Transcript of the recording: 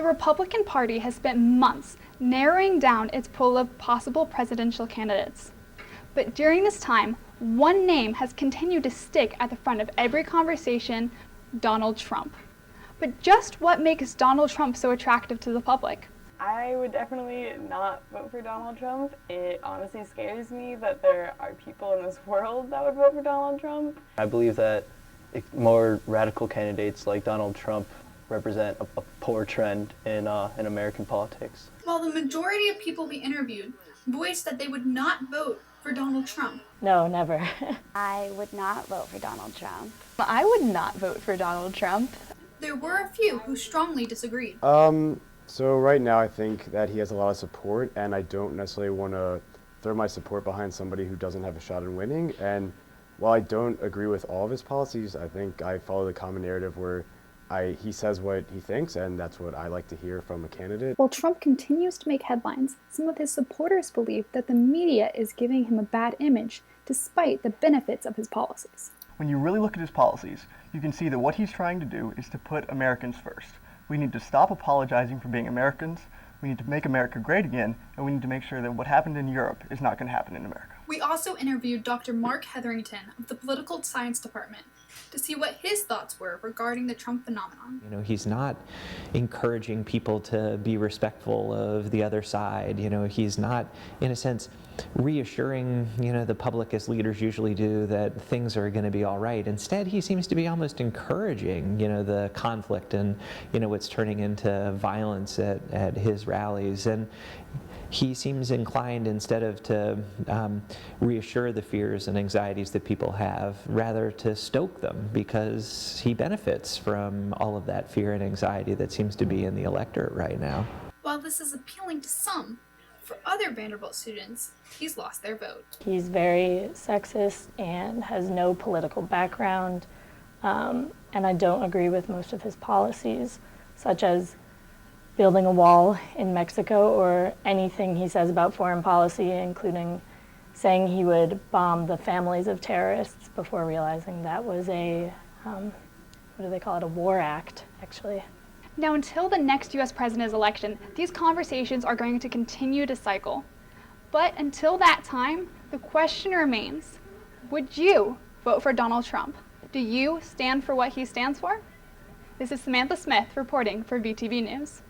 Republican Party has spent months narrowing down its pool of possible presidential candidates. But during this time, one name has continued to stick at the front of every conversation: Donald Trump. But just what makes Donald Trump so attractive to the public? I would definitely not vote for Donald Trump. It honestly scares me that there are people in this world that would vote for Donald Trump. I believe that more radical candidates like Donald Trump represent a poor trend in American politics. While the majority of people we interviewed voiced that they would not vote for Donald Trump. No, never. I would not vote for Donald Trump. I would not vote for Donald Trump. There were a few who strongly disagreed. So right now I think that he has a lot of support, and I don't necessarily want to throw my support behind somebody who doesn't have a shot in winning. And while I don't agree with all of his policies, I think I follow the common narrative where he says what he thinks, and that's what I like to hear from a candidate. While Trump continues to make headlines, some of his supporters believe that the media is giving him a bad image despite the benefits of his policies. When you really look at his policies, you can see that what he's trying to do is to put Americans first. We need to stop apologizing for being Americans. We need to make America great again, and we need to make sure that what happened in Europe is not going to happen in America. We also interviewed Dr. Mark Hetherington of the Political Science Department to see what his thoughts were regarding the Trump phenomenon. You know, he's not encouraging people to be respectful of the other side. You know, he's not, in a sense, reassuring, the public, as leaders usually do, that things are going to be all right. Instead, he seems to be almost encouraging, the conflict and, what's turning into violence at his rallies. And he seems inclined, instead of to reassure the fears and anxieties that people have, rather to stoke them, because he benefits from all of that fear and anxiety that seems to be in the electorate right now. While this is appealing to some, for other Vanderbilt students, he's lost their vote. He's very sexist and has no political background, and I don't agree with most of his policies, such as building a wall in Mexico or anything he says about foreign policy, including saying he would bomb the families of terrorists before realizing that was a, what do they call it, a war act, actually. Now, until the next U.S. president's election, these conversations are going to continue to cycle. But until that time, the question remains, would you vote for Donald Trump? Do you stand for what he stands for? This is Samantha Smith reporting for VTV News.